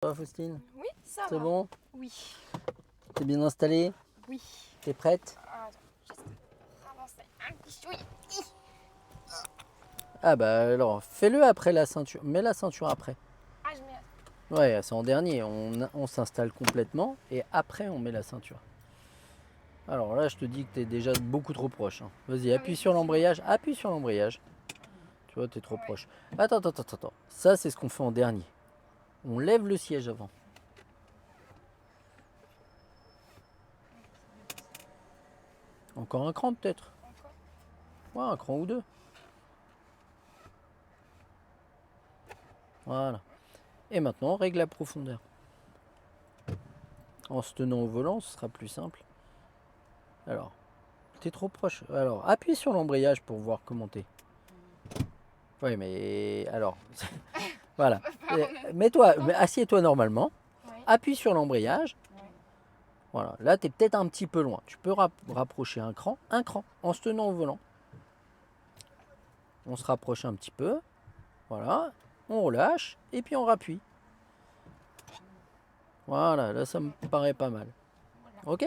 Ça va, Faustine? Oui, ça C'est va. bon? Oui. T'es bien installée? Oui. T'es prête? Attends, juste avancer un petit chouï. Ah bah alors, fais-le après la ceinture. Mets la ceinture après. Ah, je mets la... Ouais, c'est en dernier. On s'installe complètement et après on met la ceinture. Alors là, je te dis que t'es déjà beaucoup trop proche, hein. Vas-y, Ah oui, appuie sur effectivement. l'embrayage. Appuie sur l'embrayage. Tu vois, t'es trop Ouais. proche. Attends. Ça, c'est ce qu'on fait en dernier. On lève le siège avant. Encore un cran peut-être. Encore. Ouais, un cran ou deux. Voilà. Et maintenant, on règle la profondeur. En se tenant au volant, ce sera plus simple. Alors, t'es trop proche. Alors, appuie sur l'embrayage pour voir comment t'es. Oui, mais alors, voilà. Mets-toi, assieds-toi normalement. Oui. Appuie sur l'embrayage. Oui. Voilà. Là, t'es peut-être un petit peu loin. Tu peux rapprocher un cran, en se tenant au volant. On se rapproche un petit peu. Voilà. On relâche et puis on rappuie. Voilà, là, ça me paraît pas mal. Ok?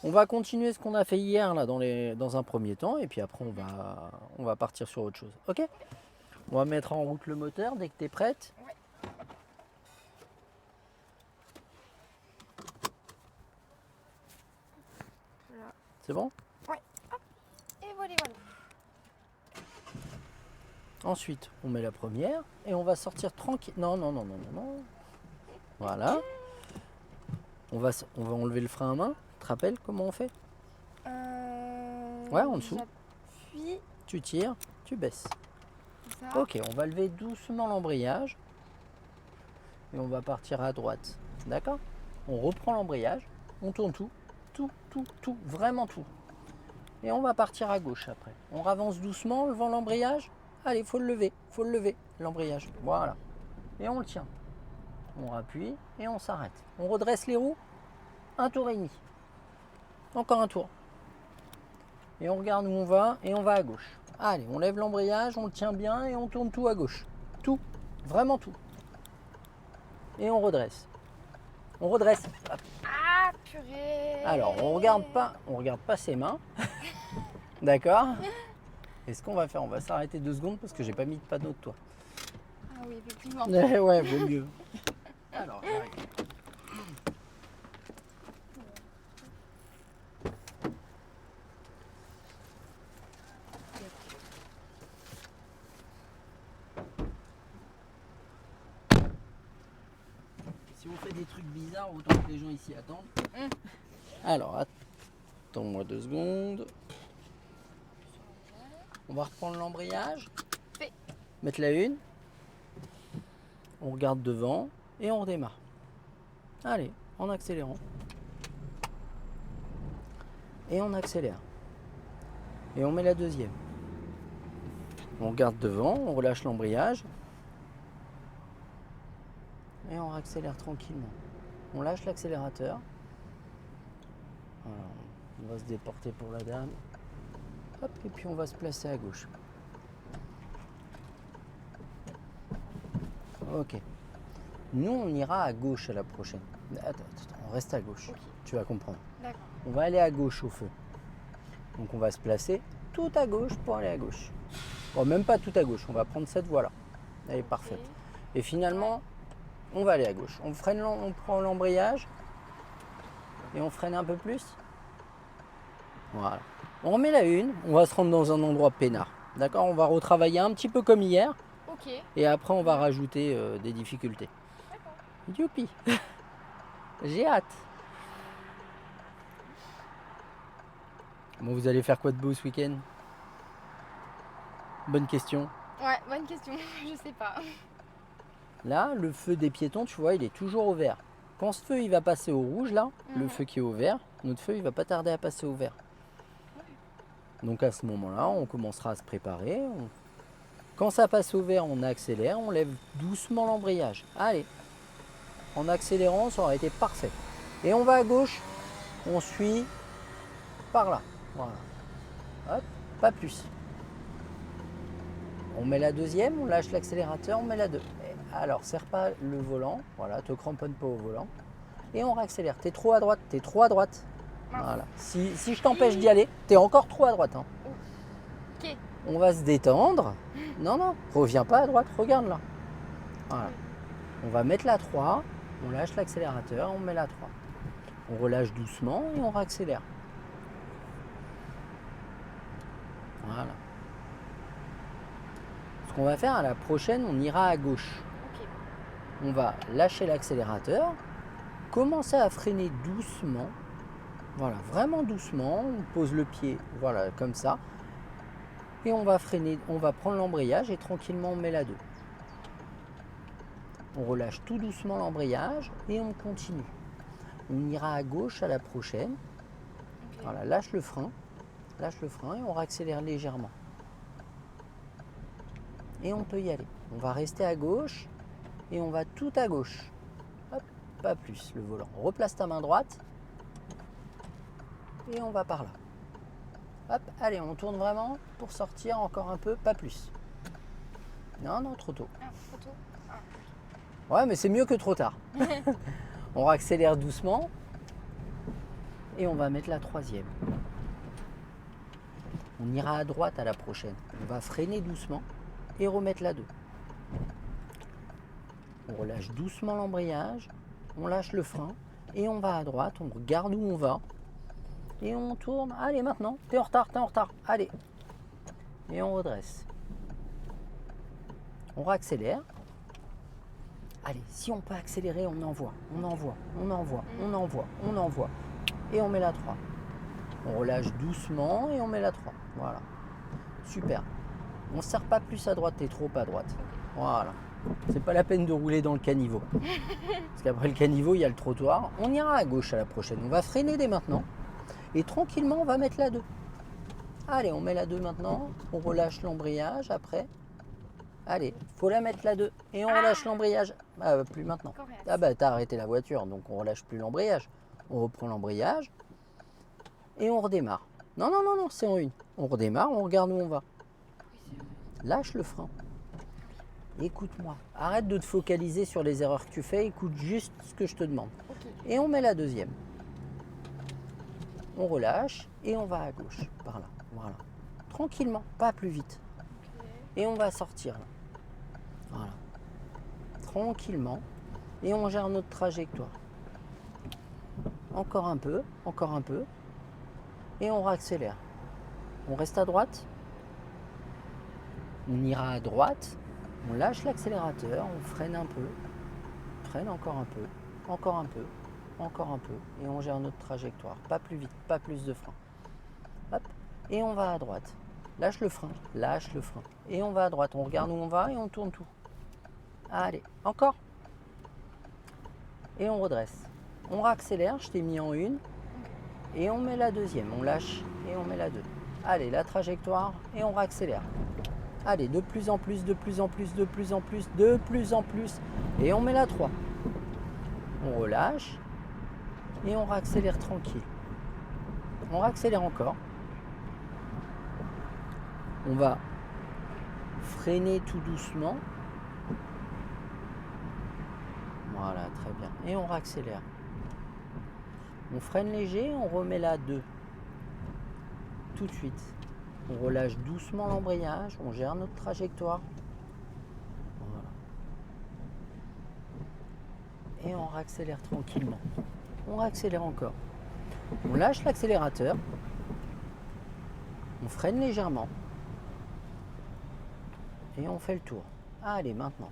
On va continuer ce qu'on a fait hier là dans un premier temps et puis après on va partir sur autre chose. Ok? On va mettre en route le moteur dès que tu es prête. Ouais. Voilà. C'est bon? Ouais. Hop. Et voilà. Ensuite, on met la première et on va sortir tranquille. Non. Voilà. On va enlever le frein à main. Tu te rappelles comment on fait? Ouais, en dessous. J'appuie. Tu tires, tu baisses. Ça. Ok, on va lever doucement l'embrayage et on va partir à droite. D'accord? On reprend l'embrayage, on tourne tout, vraiment tout. Et on va partir à gauche après. On avance doucement en levant l'embrayage. Allez, faut le lever, l'embrayage. Voilà. Et on le tient. On appuie et on s'arrête. On redresse les roues. Un tour et demi. Encore un tour. Et on regarde où on va et on va à gauche. Allez, on lève l'embrayage, on le tient bien et on tourne tout à gauche. Tout, vraiment tout. Et on redresse. On redresse. Ah, purée. Alors, on regarde pas ses mains. D'accord? Et ce qu'on va faire, on va s'arrêter 2 secondes parce que j'ai pas mis de panneau de toi. Ah oui, effectivement. Ouais, vaut mieux. Alors, j'arrive. Si on fait des trucs bizarres, autant que les gens ici attendent. Alors, attends-moi 2 secondes. On va reprendre l'embrayage. Fait. Mettre la une. On regarde devant et on redémarre. Allez, en accélérant. Et on accélère. Et on met la deuxième. On regarde devant, on relâche l'embrayage. Et on accélère tranquillement. On lâche l'accélérateur. Voilà, on va se déporter pour la dame. Hop, et puis on va se placer à gauche. Ok. Nous, on ira à gauche à la prochaine. Attends, on reste à gauche. Ok. Tu vas comprendre. D'accord. On va aller à gauche au feu. Donc on va se placer tout à gauche pour aller à gauche. Bon, même pas tout à gauche, on va prendre cette voie-là. Elle est parfaite. Et finalement, on va aller à gauche. On prend l'embrayage et on freine un peu plus. Voilà. On remet la une, on va se rendre dans un endroit peinard. D'accord? On va retravailler un petit peu comme hier. Ok. Et après, on va rajouter des difficultés. D'accord. Youpi! J'ai hâte. Bon, vous allez faire quoi de beau ce week-end? Bonne question. Ouais, bonne question. Je sais pas. Là, le feu des piétons, tu vois, il est toujours au vert. Quand ce feu il va passer au rouge, là, le feu qui est au vert, notre feu il va pas tarder à passer au vert. Donc à ce moment-là, on commencera à se préparer. Quand ça passe au vert, on accélère, on lève doucement l'embrayage. Allez, en accélérant, ça aurait été parfait. Et on va à gauche, on suit par là. Voilà. Hop, pas plus. On met la deuxième, on lâche l'accélérateur, on met la deux. Alors, serre pas le volant. Voilà, te cramponne pas au volant. Et on réaccélère. T'es trop à droite, t'es trop à droite. Voilà. Si je t'empêche d'y aller, t'es encore trop à droite. Hein. Ok. On va se détendre. Non, non, reviens pas à droite, regarde là. Voilà. On va mettre la 3, on lâche l'accélérateur, on met la 3. On relâche doucement et on réaccélère. Voilà. Ce qu'on va faire à la prochaine, on ira à gauche. Ok. On va lâcher l'accélérateur, commencer à freiner doucement. Voilà, vraiment doucement. On pose le pied, voilà, comme ça. Et on va freiner, on va prendre l'embrayage et tranquillement on met la 2. On relâche tout doucement l'embrayage et on continue. On ira à gauche à la prochaine. Ok. Voilà, lâche le frein et on réaccélère légèrement. Et on peut y aller. On va rester à gauche et on va tout à gauche. Hop, pas plus le volant. Replace ta main droite et on va par là. Hop, allez, on tourne vraiment pour sortir encore un peu, pas plus. Non, non, trop tôt. Ah, trop tôt. Ouais, mais c'est mieux que trop tard. On réaccélère doucement et on va mettre la 3e. On ira à droite à la prochaine. On va freiner doucement et remettre la 2. On relâche doucement l'embrayage, on lâche le frein et on va à droite, on regarde où on va et on tourne. Allez, maintenant, t'es en retard, allez. Et on redresse. On réaccélère. Allez, si on peut accélérer, on envoie. Et on met la 3. On relâche doucement et on met la 3. Voilà. Super. On ne serre pas plus à droite, t'es trop à droite. Voilà. C'est pas la peine de rouler dans le caniveau. Parce qu'après le caniveau, il y a le trottoir. On ira à gauche à la prochaine. On va freiner dès maintenant. Et tranquillement, on va mettre la 2. Allez, on met la 2 maintenant. On relâche l'embrayage après. Allez, faut la mettre la 2. Et on relâche l'embrayage. Ah, plus maintenant. Ah bah, t'as arrêté la voiture, donc on relâche plus l'embrayage. On reprend l'embrayage. Et on redémarre. Non, non, non, non, c'est en une. On redémarre, on regarde où on va. Lâche le frein. Écoute-moi. Arrête de te focaliser sur les erreurs que tu fais. Écoute juste ce que je te demande. Ok. Et on met la 2e. On relâche et on va à gauche. Par là. Voilà. Tranquillement, pas plus vite. Et on va sortir là. Voilà. Tranquillement. Et on gère notre trajectoire. Encore un peu. Et on réaccélère. On reste à droite. On ira à droite. On lâche l'accélérateur. On freine un peu. Freine encore un peu. Et on gère notre trajectoire. Pas plus vite, pas plus de frein. Hop. Et on va à droite. Lâche le frein. Et on va à droite. On regarde où on va et on tourne tout. Allez, encore. Et on redresse. On réaccélère. Je t'ai mis en une. Et on met la 2e. On lâche et on met la 2. Allez, la trajectoire et on réaccélère. Allez, de plus en plus. Et on met la 3. On relâche et on réaccélère tranquille. On réaccélère encore. On va freiner tout doucement. Voilà, très bien. Et on réaccélère. On freine léger, on remet la 2. Tout de suite. On relâche doucement l'embrayage, on gère notre trajectoire. Voilà. Et on réaccélère tranquillement. On réaccélère encore. On lâche l'accélérateur. On freine légèrement. Et on fait le tour. Allez, maintenant.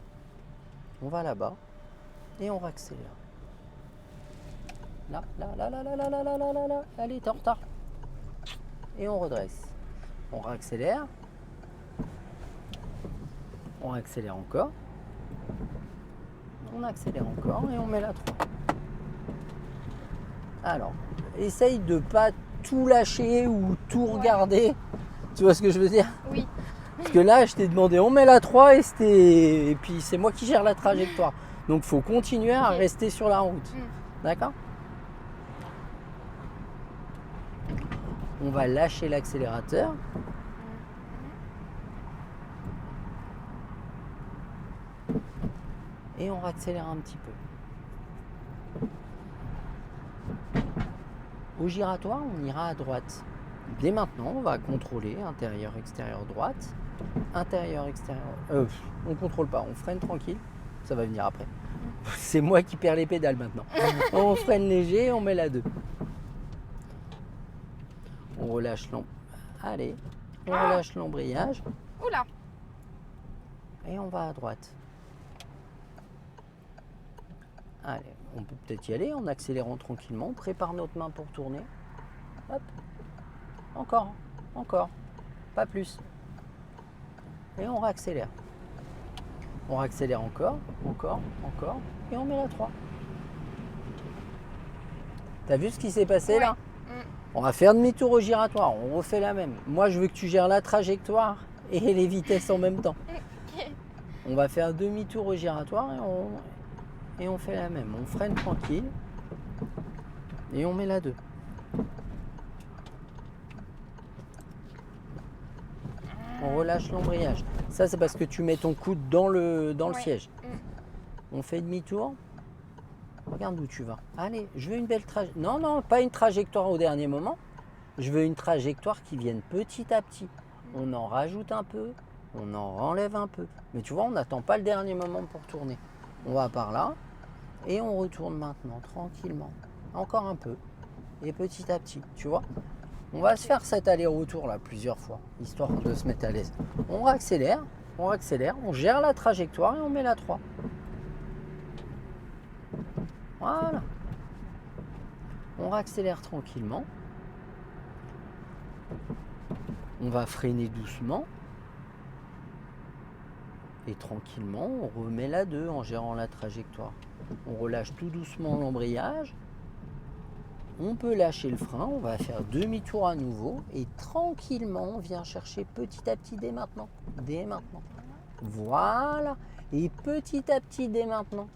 On va là-bas. Et on réaccélère. Là. Allez, t'es en retard. Et on redresse. On réaccélère. On accélère encore. On accélère encore et on met la 3. Alors, essaye de pas tout lâcher ou tout regarder. Tu vois ce que je veux dire? Oui. Parce que là, je t'ai demandé, on met la 3 et puis c'est moi qui gère la trajectoire. Donc, il faut continuer à rester sur la route. D'accord? On va lâcher l'accélérateur. Et on accélère un petit peu. Au giratoire, on ira à droite. Dès maintenant, on va contrôler intérieur, extérieur, droite. Intérieur, extérieur. On contrôle pas, on freine tranquille. Ça va venir après. C'est moi qui perds les pédales maintenant. On freine léger, on met la 2. On relâche Allez, on relâche l'embrayage. Oula. Et on va à droite. Allez, on peut peut-être y aller en accélérant tranquillement. On prépare notre main pour tourner. Hop. Encore. Pas plus. Et on réaccélère. On réaccélère encore. Et on met la 3. T'as vu ce qui s'est passé là? On va faire demi-tour au giratoire. On refait la même. Moi, je veux que tu gères la trajectoire et les vitesses en même temps. On va faire demi-tour au giratoire et on fait la même. On freine tranquille et on met la 2. On relâche l'embrayage. Ça, c'est parce que tu mets ton coude dans le siège. On fait demi-tour. Regarde où tu vas. Allez, je veux une belle trajectoire. Non, pas une trajectoire au dernier moment. Je veux une trajectoire qui vienne petit à petit. On en rajoute un peu, on en enlève un peu. Mais tu vois, on n'attend pas le dernier moment pour tourner. On va par là et on retourne maintenant, tranquillement. Encore un peu. Et petit à petit, tu vois. On va se faire cet aller-retour là plusieurs fois, histoire de se mettre à l'aise. On réaccélère, on gère la trajectoire et on met la 3. Voilà. On réaccélère tranquillement. On va freiner doucement. Et tranquillement, on remet la 2 en gérant la trajectoire. On relâche tout doucement l'embrayage. On peut lâcher le frein, on va faire demi-tour à nouveau. Et tranquillement, on vient chercher petit à petit dès maintenant. Voilà. Et petit à petit dès maintenant.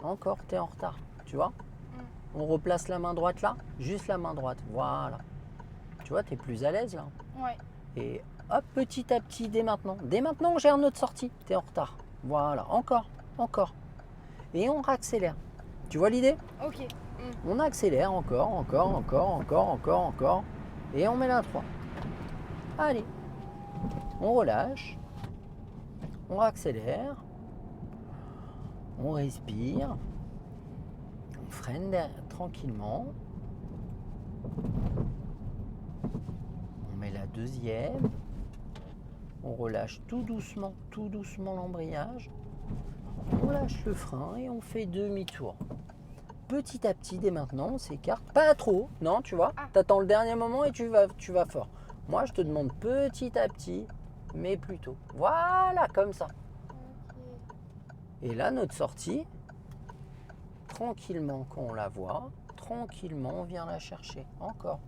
Encore, tu es en retard, tu vois. On replace la main droite là, juste la main droite, voilà. Tu vois, tu es plus à l'aise là. Ouais. Et hop, petit à petit, dès maintenant. Dès maintenant, on gère notre sortie, tu es en retard. Voilà, encore. Et on réaccélère. Tu vois l'idée? Ok. On accélère encore. Et on met la 3. Allez, on relâche. On réaccélère. On respire. On freine tranquillement. On met la 2e. On relâche tout doucement l'embrayage. On lâche le frein et on fait demi-tour. Petit à petit, dès maintenant, on s'écarte. Pas trop, non, tu vois. T'attends le dernier moment et tu vas fort. Moi, je te demande petit à petit, mais plutôt. Voilà, comme ça. Et là, notre sortie, tranquillement, quand on la voit, tranquillement, on vient la chercher. Encore.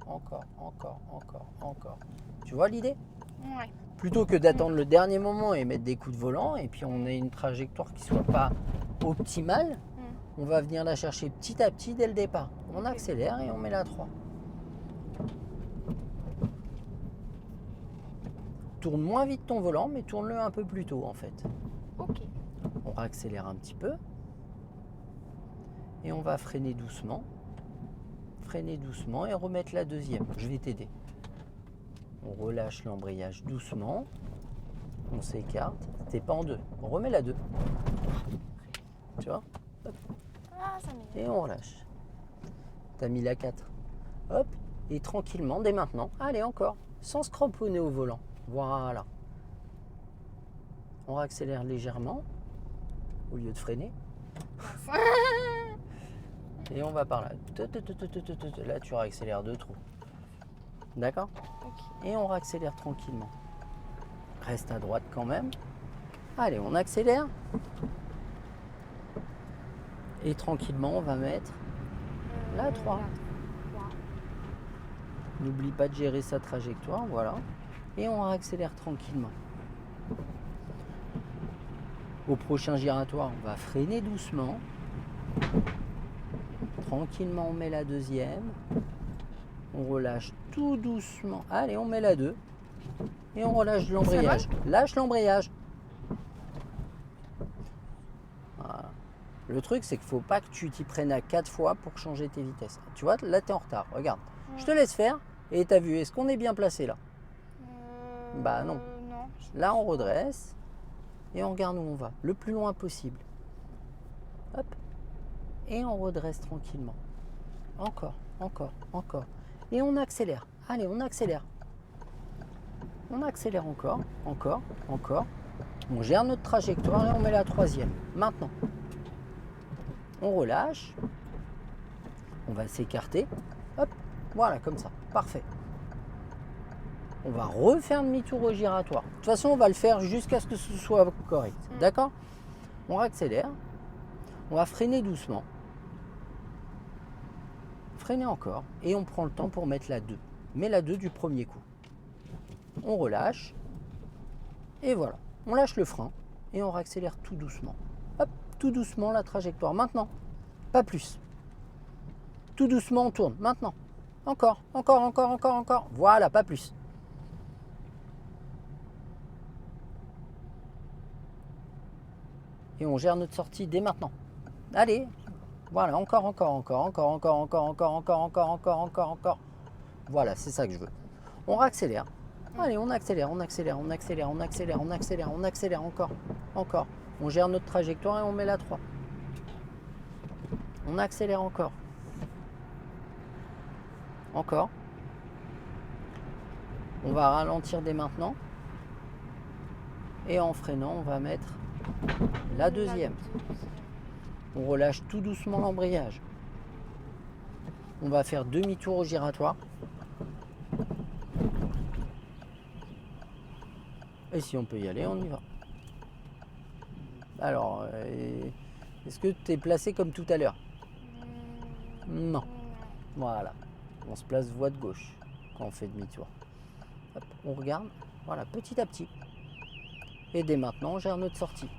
Tu vois l'idée? Ouais. Plutôt que d'attendre le dernier moment et mettre des coups de volant, et puis on ait une trajectoire qui ne soit pas optimale, on va venir la chercher petit à petit dès le départ. On accélère et on met la 3. Tourne moins vite ton volant, mais tourne-le un peu plus tôt en fait. Ok. On réaccélère un petit peu. Et on va freiner doucement et remettre la 2e. Je vais t'aider. On relâche l'embrayage doucement. On s'écarte. T'es pas en 2. On remet la 2. Tu vois? Hop. Ça m'énerve. Et on relâche. T'as mis la 4. Hop. Et tranquillement, dès maintenant. Allez, encore. Sans se cramponner au volant. Voilà. On réaccélère légèrement. Au lieu de freiner. Et on va par là. Là, tu réaccélères de trop. D'accord? Okay. Et on réaccélère tranquillement. Reste à droite quand même. Allez, on accélère. Et tranquillement, on va mettre la 3. N'oublie pas de gérer sa trajectoire, voilà. Et on réaccélère tranquillement. Au prochain giratoire, on va freiner doucement. Tranquillement, on met la 2e. On relâche tout doucement. Allez, on met la 2. Et on relâche l'embrayage. Lâche l'embrayage. Voilà. Le truc, c'est qu'il ne faut pas que tu t'y prennes à 4 fois pour changer tes vitesses. Tu vois, là, tu es en retard. Regarde. Je te laisse faire. Et tu as vu, est-ce qu'on est bien placé là? Bah non. Non. Là, on redresse. Et on regarde où on va. Le plus loin possible. Hop. Et on redresse tranquillement. Encore, encore, encore. Et on accélère. Allez, on accélère. On accélère encore, encore, encore. On gère notre trajectoire et on met la troisième. Maintenant, on relâche. On va s'écarter. Hop, voilà, comme ça. Parfait. On va refaire demi-tour au giratoire. De toute façon, on va le faire jusqu'à ce que ce soit correct. D'accord? On accélère. On va freiner doucement. Freiner encore. Et on prend le temps pour mettre la 2. Mais la 2 du premier coup. On relâche. Et voilà. On lâche le frein. Et on réaccélère tout doucement. Hop, tout doucement la trajectoire. Maintenant. Pas plus. Tout doucement, on tourne. Maintenant. Encore, encore, encore, encore, encore. Voilà, pas plus. Et on gère notre sortie dès maintenant. Allez. Voilà, encore, encore, encore, encore, encore, encore, encore, encore, encore, encore, encore, encore. Voilà, c'est ça que je veux. On réaccélère. Allez, on accélère, on accélère, on accélère, on accélère, on accélère, on accélère encore, encore. On gère notre trajectoire et on met la 3. On accélère encore. Encore. On va ralentir dès maintenant. Et en freinant, on va mettre la deuxième. On relâche tout doucement l'embrayage. On va faire demi-tour au giratoire. Et si on peut y aller, on y va. Alors, est-ce que tu es placé comme tout à l'heure? Non. Voilà. On se place voie de gauche quand on fait demi-tour. Hop, on regarde. Voilà, petit à petit. Et dès maintenant, on gère notre sortie.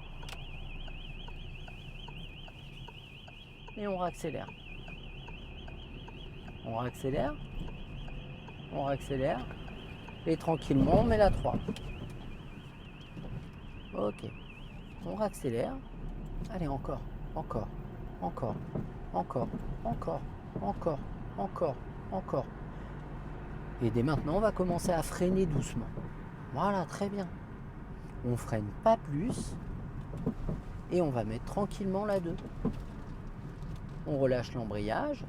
Et on réaccélère. On réaccélère. On réaccélère. Et tranquillement, on met la 3. Ok. On réaccélère. Allez, encore, encore, encore, encore, encore, encore, encore, encore. Et dès maintenant, on va commencer à freiner doucement. Voilà, très bien. On freine pas plus. Et on va mettre tranquillement la 2. On relâche l'embrayage.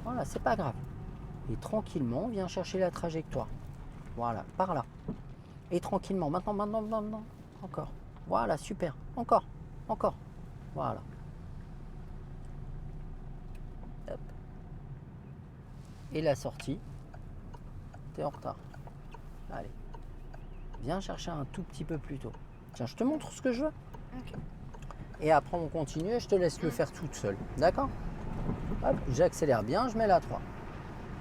Voilà, c'est pas grave. Et tranquillement, on vient chercher la trajectoire. Voilà, par là. Et tranquillement, maintenant, maintenant, maintenant. Encore. Voilà, super. Encore, encore. Voilà. Hop. Et la sortie. T'es en retard. Allez. Viens chercher un tout petit peu plus tôt. Tiens, je te montre ce que je veux. Ok. Et après, on continue et je te laisse le faire toute seule. D'accord? Hop, j'accélère bien, je mets la 3.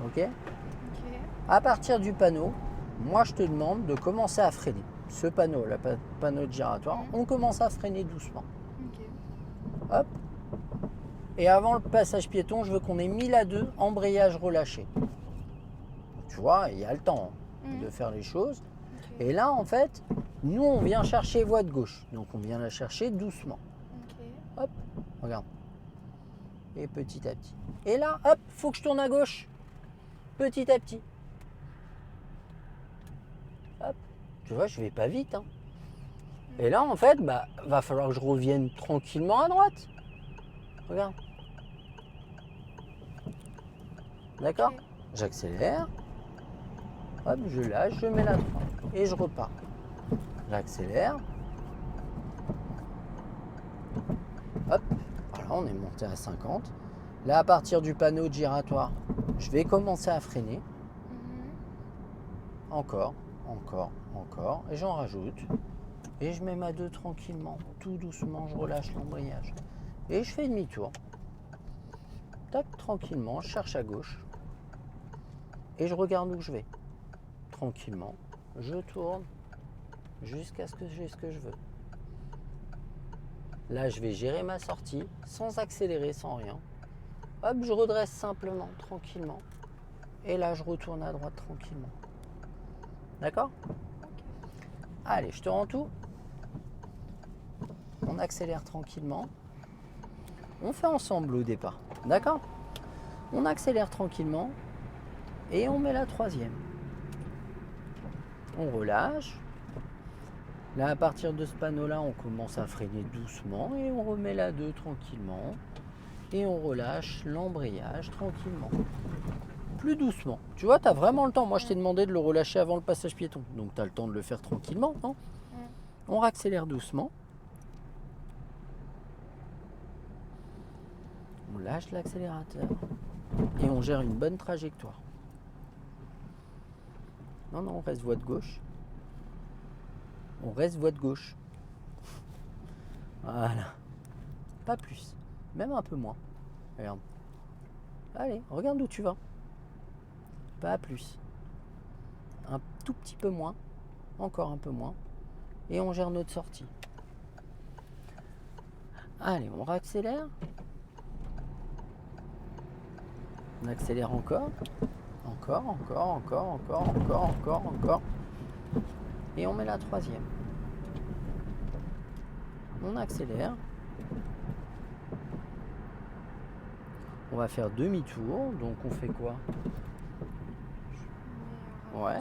Ok? Ok. À partir du panneau, moi, je te demande de commencer à freiner. Ce panneau, le panneau de giratoire, on commence à freiner doucement. Ok. Hop. Et avant le passage piéton, je veux qu'on ait mis la 2, embrayage relâché. Tu vois, il y a le temps de faire les choses. Ok. Et là, en fait, nous, on vient chercher voie de gauche. Donc, on vient la chercher doucement. Ok. Hop, regarde. Et petit à petit. Et là, hop, faut que je tourne à gauche. Petit à petit. Hop. Tu vois, je vais pas vite. Hein. Et là, en fait, bah, va falloir que je revienne tranquillement à droite. Regarde. D'accord? Ok. J'accélère. Hop, je lâche, je mets la 3. Et je repars. J'accélère. Hop, voilà, on est monté à 50. Là, à partir du panneau de giratoire, je vais commencer à freiner. Encore, encore, encore. Et j'en rajoute. Et je mets ma 2 tranquillement. Tout doucement, je relâche l'embrayage. Et je fais demi-tour. Tac, tranquillement, je cherche à gauche. Et je regarde où je vais. Tranquillement, je tourne jusqu'à ce que j'ai ce que je veux. Là, je vais gérer ma sortie sans accélérer, sans rien. Hop, je redresse simplement, tranquillement. Et là, je retourne à droite tranquillement. D'accord? Allez, je te rends tout. On accélère tranquillement. on fait ensemble au départ. D'accord? On accélère tranquillement et on met la troisième. On relâche. Là, à partir de ce panneau-là, on commence à freiner doucement et on remet la 2 tranquillement. Et on relâche l'embrayage tranquillement. Plus doucement. Tu vois, tu as vraiment le temps. Moi, je t'ai demandé de le relâcher avant le passage piéton. Donc, tu as le temps de le faire tranquillement, non? On réaccélère doucement. On lâche l'accélérateur. Et on gère une bonne trajectoire. Non, non, on reste voie de gauche. On reste voie de gauche. Voilà. Pas plus. Même un peu moins. Regarde. Allez, regarde où tu vas. Pas plus. Un tout petit peu moins. Encore un peu moins. Et on gère notre sortie. Allez, on réaccélère. On accélère encore. Encore, encore, encore, encore, encore, encore, encore. Et on met la troisième. On accélère. On va faire demi-tour. Donc on fait quoi? Ouais.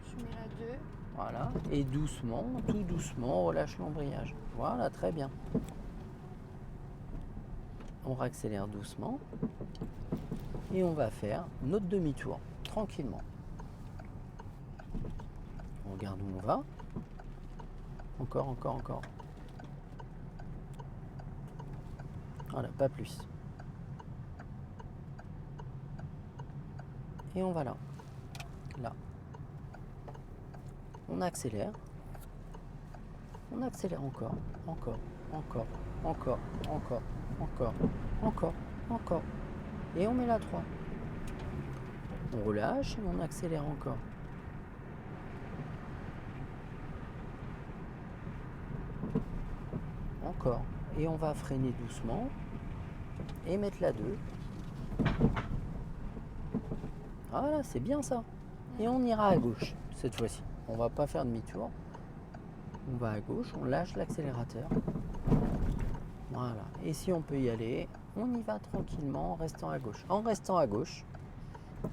Je mets la 2. Voilà. Et doucement, tout doucement, on relâche l'embrayage. Voilà, très bien. On réaccélère doucement. Et on va faire notre demi-tour, tranquillement. On regarde où on va. Encore, encore, encore. Voilà, pas plus. Et on va là. Là. On accélère. On accélère encore, encore, encore, encore, encore, encore, encore, encore. Et on met la 3. On relâche et on accélère encore. Encore. Et on va freiner doucement. Et mettre la 2. Voilà, c'est bien ça. Et on ira à gauche cette fois-ci. On va pas faire demi-tour. On va à gauche, on lâche l'accélérateur. Voilà. Et si on peut y aller, on y va tranquillement en restant à gauche. En restant à gauche.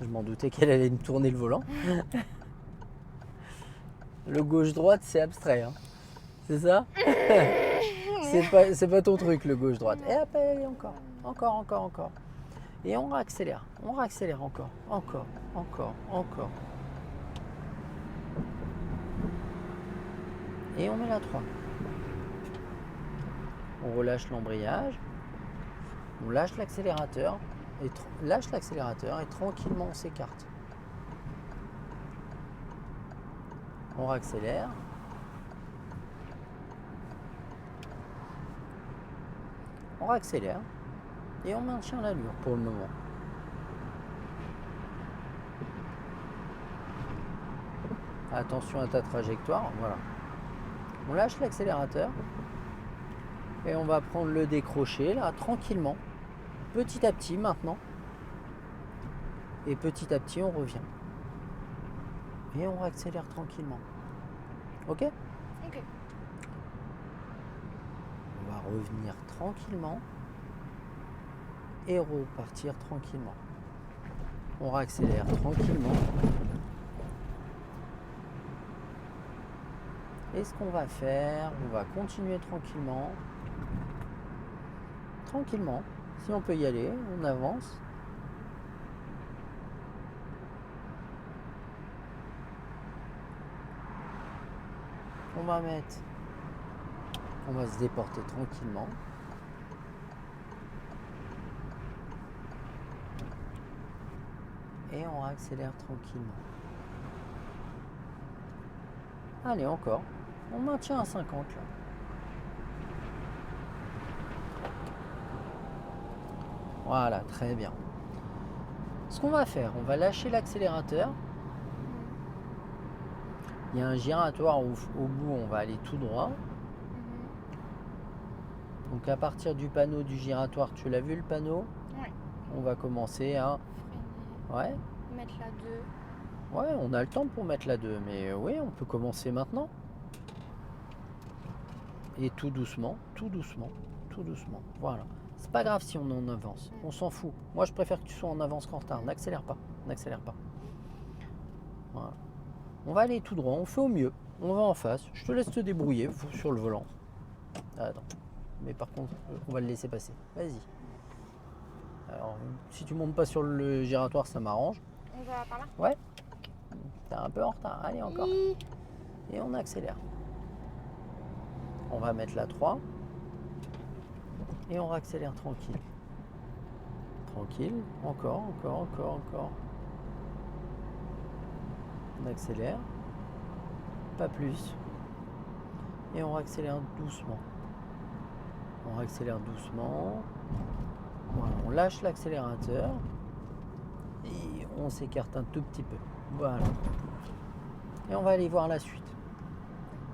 Je m'en doutais qu'elle allait me tourner le volant. Le gauche-droite, c'est abstrait. Hein. C'est ça? C'est pas ton truc, le gauche-droite. Et après, allez, encore. Encore, encore, encore. Et on réaccélère. On réaccélère encore. Encore, encore, encore. Et on met la 3. On relâche l'embrayage. On lâche l'accélérateur. Lâche l'accélérateur et tranquillement on s'écarte. On réaccélère. On réaccélère. Et on maintient l'allure pour le moment. Attention à ta trajectoire. Voilà. On lâche l'accélérateur. Et on va prendre le décroché là, tranquillement. Petit à petit maintenant. Et petit à petit on revient. Et on accélère tranquillement. Ok? Ok. On va revenir tranquillement. Et repartir tranquillement. On réaccélère tranquillement. Et ce qu'on va faire, on va continuer tranquillement. Tranquillement. Si on peut y aller, on avance. On va se déporter tranquillement. Et on accélère tranquillement. Allez, encore. On maintient à 50 là. Voilà, très bien. Ce qu'on va faire, on va lâcher l'accélérateur. Il y a un giratoire au bout, on va aller tout droit. Donc à partir du panneau du giratoire, tu l'as vu le panneau? Oui. On va commencer à... Freiner. Ouais, Mettre la 2. ouais, on a le temps pour mettre la 2, mais oui, on peut commencer maintenant. Et tout doucement, tout doucement, tout doucement. Voilà. C'est pas grave si on est en avance. On s'en fout. Moi, je préfère que tu sois en avance qu'en retard. N'accélère pas. N'accélère pas. Voilà. On va aller tout droit. On fait au mieux. On va en face. Je te laisse te débrouiller sur le volant. Attends. Mais par contre, on va le laisser passer. Vas-y. Alors, si tu montes pas sur le giratoire, ça m'arrange. On va par là? Ouais. T'es un peu en retard. Allez, encore. Et on accélère. On va mettre la 3. Et on accélère tranquille. Tranquille. Encore. On accélère. Pas plus. Et on accélère doucement. On accélère doucement. Voilà, on lâche l'accélérateur. Et on s'écarte un tout petit peu. Voilà. Et on va aller voir la suite.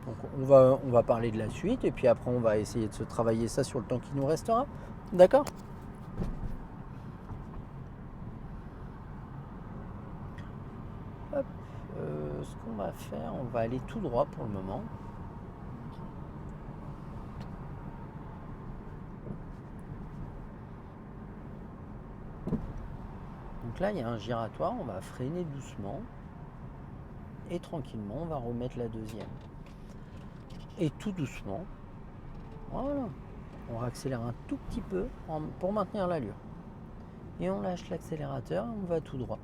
Donc on va parler de la suite et puis après on va essayer de se travailler ça sur le temps qui nous restera. D'accord ? Hop. Ce qu'on va faire, on va aller tout droit pour le moment. Donc là il y a un giratoire, on va freiner doucement. Et tranquillement on va remettre la deuxième. Et tout doucement, voilà, on réaccélère un tout petit peu pour maintenir l'allure. Et on lâche l'accélérateur, on va tout droit.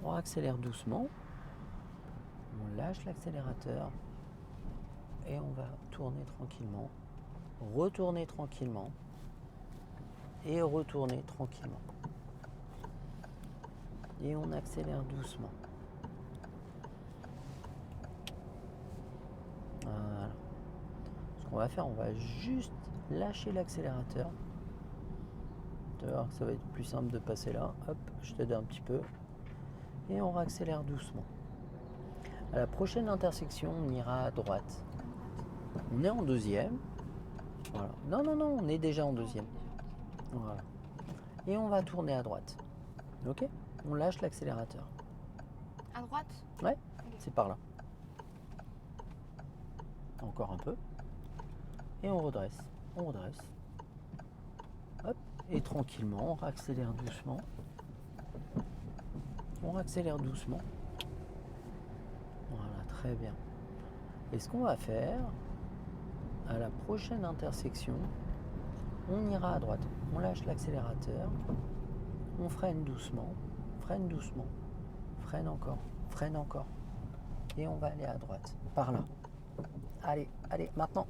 On accélère doucement, on lâche l'accélérateur et on va tourner tranquillement, retourner tranquillement et retourner tranquillement. Et on accélère doucement. Voilà. Ce qu'on va faire, on va juste lâcher l'accélérateur. Tu vas voir que ça va être plus simple de passer là. Hop, je t'aide un petit peu. Et on réaccélère doucement. À la prochaine intersection, on ira à droite. On est en deuxième. Voilà. Non, on est déjà en deuxième. Voilà. Et on va tourner à droite. Ok ? On lâche l'accélérateur. À droite? Ouais, c'est par là. Encore un peu. Et on redresse. Hop. Et tranquillement, on réaccélère doucement. Voilà, très bien. Et ce qu'on va faire, à la prochaine intersection, on ira à droite. On lâche l'accélérateur. On freine doucement. Freine encore. Et on va aller à droite. Par là. Allez, maintenant.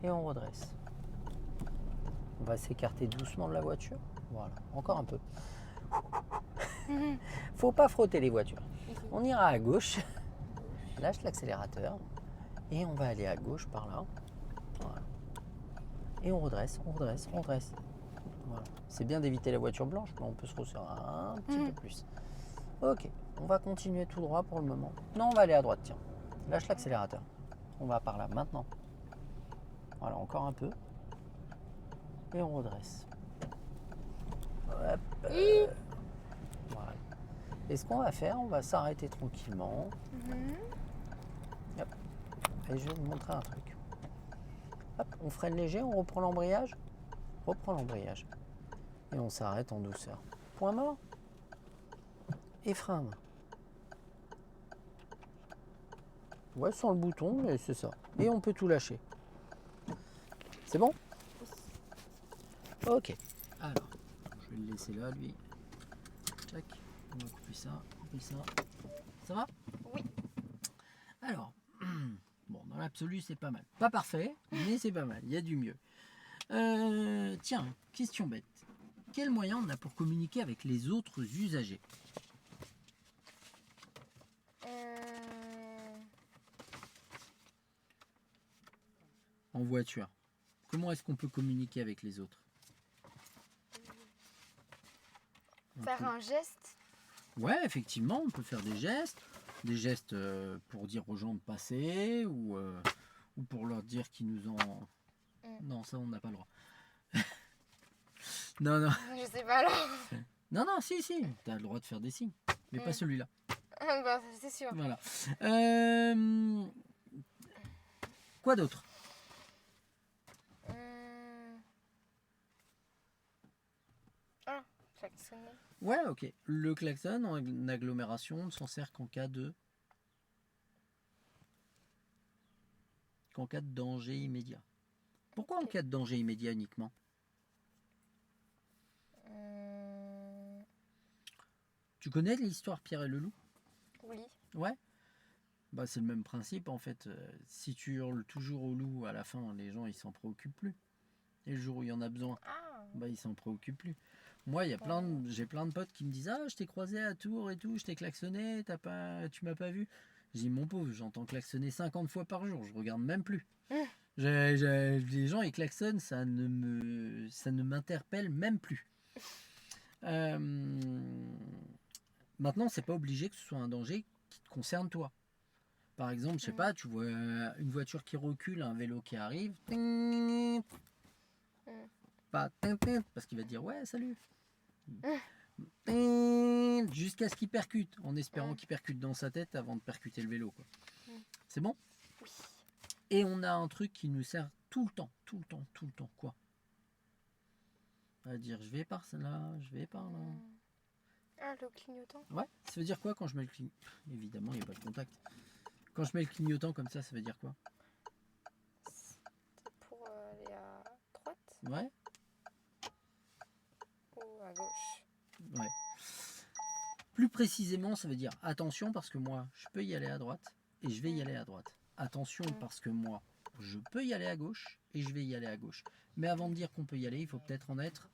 Et on redresse. On va s'écarter doucement de la voiture. Voilà, encore un peu. Faut pas frotter les voitures. On ira à gauche. Lâche l'accélérateur. Et on va aller à gauche par là. Voilà. Et on redresse. Voilà. C'est bien d'éviter la voiture blanche, mais on peut se resserrer un petit peu plus. Ok, on va continuer tout droit pour le moment. Non, on va aller à droite, tiens. Lâche l'accélérateur. On va par là maintenant. Voilà, encore un peu. Et on redresse. Hop. Voilà. Et ce qu'on va faire, on va s'arrêter tranquillement. Hop. Et je vais vous montrer un truc. Hop, on freine léger, on reprend l'embrayage. Et on s'arrête en douceur. Point mort. Et frein à main. Ouais, sans le bouton, mais c'est ça. Et on peut tout lâcher. C'est bon? Ok. Alors, je vais le laisser là, lui. Tac. On va couper ça. Ça va? Oui. Alors, bon, dans l'absolu, c'est pas mal. Pas parfait, mais c'est pas mal. Il y a du mieux. Tiens, question bête. Quel moyen on a pour communiquer avec les autres usagers? En voiture. Comment est-ce qu'on peut communiquer avec les autres? Faire un geste? Ouais, effectivement, on peut faire des gestes. Des gestes pour dire aux gens de passer ou pour leur dire qu'ils nous ont... Non, ça, on n'a pas le droit. Non. Je sais pas alors. Non, si, tu as le droit de faire des signes, mais pas celui-là. Bah, c'est sûr. Voilà. Quoi d'autre? Ah, klaxonner. Ouais, ok. Le klaxon en agglomération ne s'en sert qu'en cas de danger immédiat. Pourquoi en Ok. cas de danger immédiat uniquement? Tu connais l'histoire Pierre et le loup? Oui. Ouais. Bah, c'est le même principe en fait. Si tu hurles toujours au loup, à la fin, les gens ils s'en préoccupent plus. Et le jour où il y en a besoin, Ah. bah ils s'en préoccupent plus. Moi, j'ai plein de potes qui me disent ah, je t'ai croisé à Tours et tout, je t'ai klaxonné, tu m'as pas vu. Je dis mon pauvre, j'entends klaxonner 50 fois par jour, je regarde même plus. Les gens ils klaxonnent, ça ne m'interpelle même plus. Euh, Maintenant, c'est pas obligé que ce soit un danger qui te concerne toi. Par exemple, je sais pas, tu vois une voiture qui recule, un vélo qui arrive, pas parce qu'il va te dire ouais, salut. Jusqu'à ce qu'il percute, en espérant qu'il percute dans sa tête avant de percuter le vélo, quoi. C'est bon? Oui. Et on a un truc qui nous sert tout le temps, quoi? À dire je vais par là, je vais par là. Ah, le clignotant. Ouais, ça veut dire quoi quand je mets le clignotant? Évidemment, il n'y a pas de contact. Quand je mets le clignotant comme ça veut dire quoi? C'est pour aller à droite Ouais, ou à gauche? ouais. Plus précisément, ça veut dire attention parce que moi, je peux y aller à droite et je vais y aller à droite. Attention parce que moi, je peux y aller à gauche et je vais y aller à gauche. Mais avant de dire qu'on peut y aller, il faut peut-être en être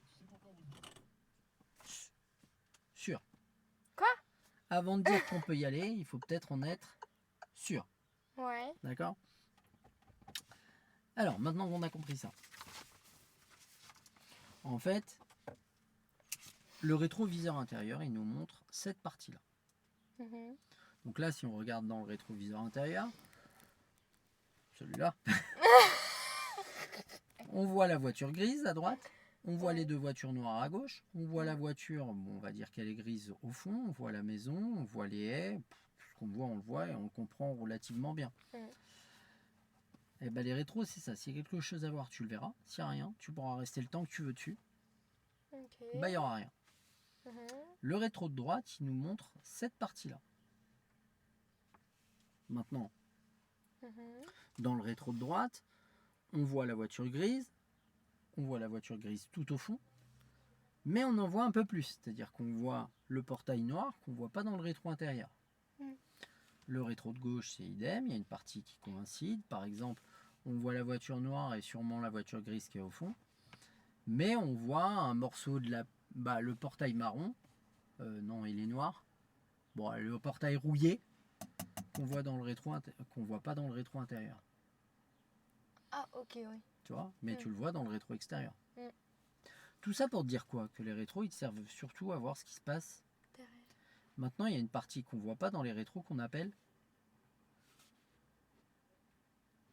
sûr. Quoi? Avant de dire qu'on peut y aller, il faut peut-être en être sûr. Ouais. D'accord? Alors, maintenant qu'on a compris ça. En fait, le rétroviseur intérieur, il nous montre cette partie-là. Donc là, si on regarde dans le rétroviseur intérieur, celui-là, on voit la voiture grise à droite, on voit les deux voitures noires à gauche, on voit la voiture, bon, on va dire qu'elle est grise au fond, on voit la maison, on voit les haies, ce qu'on voit, on le voit et on le comprend relativement bien. Et ben les rétros, c'est ça, s'il y a quelque chose à voir, tu le verras, s'il n'y a rien, tu pourras rester le temps que tu veux dessus, bah il n'y aura rien. Le rétro de droite, il nous montre cette partie-là. Maintenant, dans le rétro de droite, on voit la voiture grise, on voit la voiture grise tout au fond, mais on en voit un peu plus, c'est-à-dire qu'on voit le portail noir qu'on ne voit pas dans le rétro intérieur. Le rétro de gauche, c'est idem, il y a une partie qui coïncide, par exemple, on voit la voiture noire et sûrement la voiture grise qui est au fond, mais on voit un morceau de le portail marron, non, il est noir, bon, le portail rouillé, qu'on voit dans le rétro, qu'on voit pas dans le rétro intérieur. Ah, ok, oui. Tu vois, mais tu le vois dans le rétro extérieur. Tout ça pour te dire quoi? Que les rétros, ils servent surtout à voir ce qui se passe derrière. Maintenant, il y a une partie qu'on voit pas dans les rétros qu'on appelle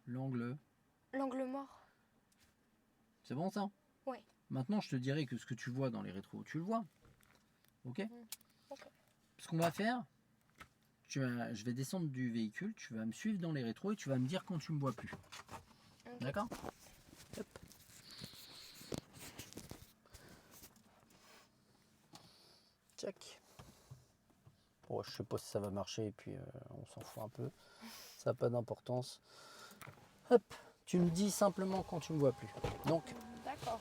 l'angle. L'angle mort. C'est bon ça? Oui. Maintenant, je te dirais que ce que tu vois dans les rétros, tu le vois. Ok? Ok. Ce qu'on va faire, je vais descendre du véhicule, tu vas me suivre dans les rétros et tu vas me dire quand tu me vois plus. D'accord? Hop. Tchac. Bon, je sais pas si ça va marcher et puis on s'en fout un peu. Ça n'a pas d'importance. Hop, tu me dis simplement quand tu me vois plus. Donc, D'accord.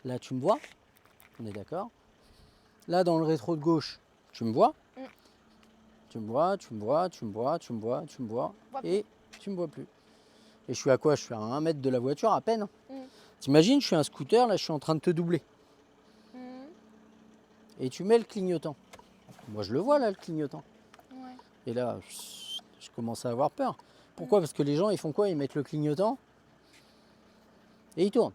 là tu me vois, on est d'accord. Là dans le rétro de gauche, tu me vois. Tu me vois, tu me vois, tu me vois, tu me vois, tu me vois, et tu me vois plus. Et je suis à quoi? Je suis à 1 mètre de la voiture à peine. T'imagines, je suis un scooter, là je suis en train de te doubler. Et tu mets le clignotant. Moi je le vois là, le clignotant. Ouais. Et là, je commence à avoir peur. Pourquoi? Parce que les gens, ils font quoi? Ils mettent le clignotant et ils tournent.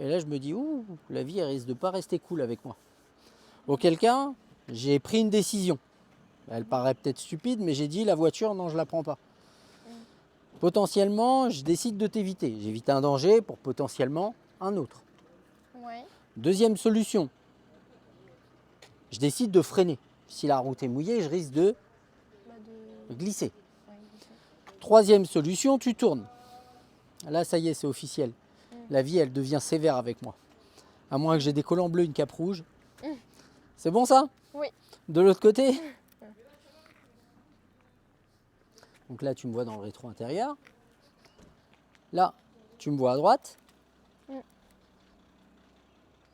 Et là, je me dis, ouh, la vie, elle risque de pas rester cool avec moi. Auquel cas, j'ai pris une décision. Elle paraît peut-être stupide, mais j'ai dit, la voiture, non, je la prends pas. Potentiellement, je décide de t'éviter. J'évite un danger pour potentiellement un autre. Ouais. Deuxième solution, je décide de freiner. Si la route est mouillée, je risque de Bah glisser. Ouais, glisser. Troisième solution, tu tournes. Là, ça y est, c'est officiel. Mm. La vie, elle devient sévère avec moi. À moins que j'ai des collants bleus, une cape rouge. Mm. C'est bon ça? Oui. De l'autre côté? Donc là, tu me vois dans le rétro intérieur. Là, tu me vois à droite. Mm.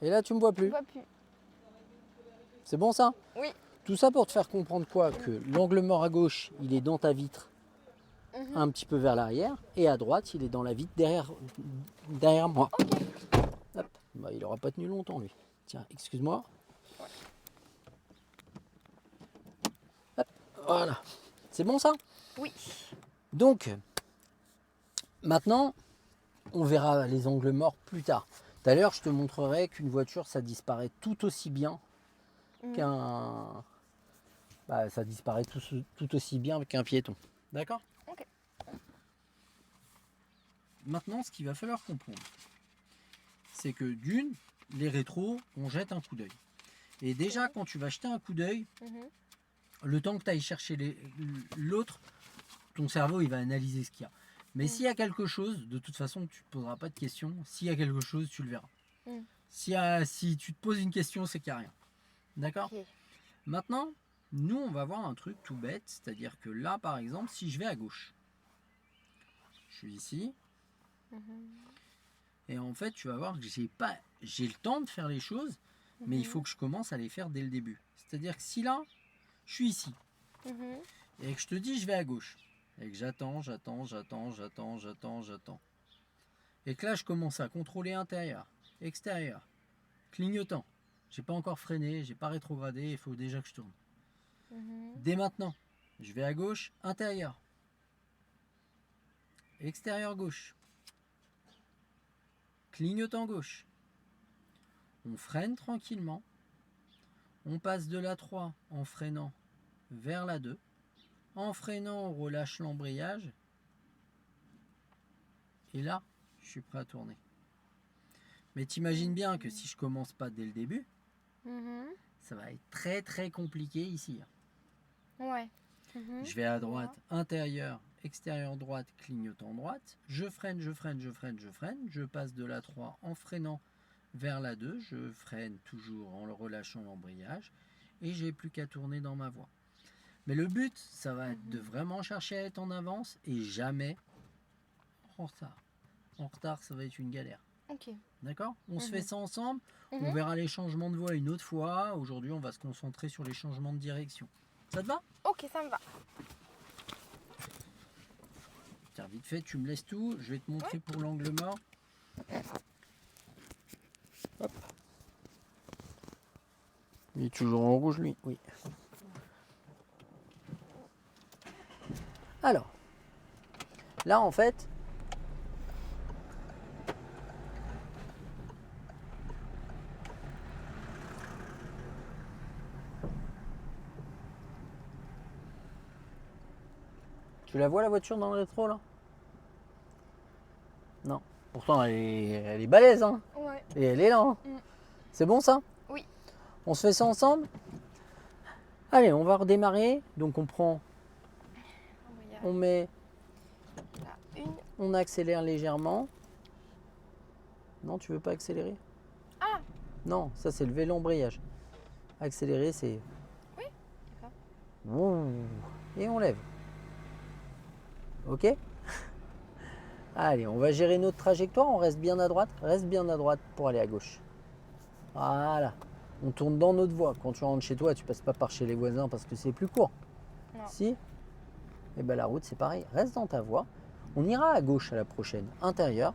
Et là, tu me vois Je plus. vois plus. C'est bon ça? Oui. Tout ça pour te faire comprendre quoi? Que l'angle mort à gauche, il est dans ta vitre, Mhm. un petit peu vers l'arrière. Et à droite, il est dans la vitre derrière moi. Ok. Hop. Bah, il n'aura pas tenu longtemps lui. Tiens, excuse-moi. Ouais. Hop. Voilà. C'est bon ça? Oui. Donc, maintenant, on verra les angles morts plus tard. Tout à l'heure, je te montrerai qu'une voiture, ça disparaît tout aussi bien Mm. qu'un... Bah, ça disparaît tout aussi bien qu'un piéton. D'accord? Ok. Maintenant, ce qu'il va falloir comprendre, c'est que d'une, les rétros, on jette un coup d'œil. Et déjà, quand tu vas jeter un coup d'œil, Mhm. le temps que tu ailles chercher l'autre, ton cerveau, il va analyser ce qu'il y a. Mais Mm. s'il y a quelque chose, de toute façon, tu ne te poseras pas de questions. S'il y a quelque chose, tu le verras. Mm. Si tu te poses une question, c'est qu'il n'y a rien. D'accord? Ok. Maintenant, nous, on va voir un truc tout bête. C'est-à-dire que là, par exemple, si je vais à gauche, je suis ici. Mhm. Et en fait, tu vas voir que j'ai le temps de faire les choses, mais il faut que je commence à les faire dès le début. C'est-à-dire que si là, je suis ici, Mhm. et que je te dis je vais à gauche, et que j'attends, et que là je commence à contrôler intérieur, extérieur, clignotant, j'ai pas encore freiné, j'ai pas rétrogradé, il faut déjà que je tourne. Mhm. Dès maintenant, je vais à gauche, intérieur, extérieur gauche, clignotant gauche, on freine tranquillement, on passe de la 3 en freinant vers la 2. En freinant, on relâche l'embrayage. Et là, je suis prêt à tourner. Mais t'imagines bien que si je commence pas dès le début, Mhm. ça va être très très compliqué ici. Ouais. Mhm. Je vais à droite, intérieur, extérieur droite, clignotant droite. Je freine, je passe de la 3 en freinant vers la 2. Je freine toujours en relâchant l'embrayage. Et j'ai plus qu'à tourner dans ma voie. Mais le but, ça va être de vraiment chercher à être en avance et jamais en retard. En retard, ça va être une galère. Ok. D'accord? On se Mhm. fait ça ensemble. On Mhm. verra les changements de voie une autre fois. Aujourd'hui, on va se concentrer sur les changements de direction. Ça te va? Ok, ça me va. Tiens, vite fait, tu me laisses tout. Je vais te montrer pour l'angle mort. Hop. Il est toujours en rouge, lui. Oui. Alors, là, en fait, tu la vois la voiture dans le rétro là? Non. Pourtant elle est balèze hein. Ouais. Et elle est là. Hein. Mm. C'est bon ça? Oui. On se fait ça ensemble? Allez, on va redémarrer. Donc on prend, on met, Là, une. on accélère légèrement. Non, tu veux pas accélérer? Ah. Non, ça c'est lever l'embrayage. Accélérer c'est. Oui. D'accord. Ouh. Et on lève. Ok? Allez, on va gérer notre trajectoire, on reste bien à droite. Reste bien à droite pour aller à gauche. Voilà. On tourne dans notre voie. Quand tu rentres chez toi, tu passes pas par chez les voisins parce que c'est plus court. Non. Si? Et bien la route c'est pareil. Reste dans ta voie. On ira à gauche à la prochaine. Intérieur,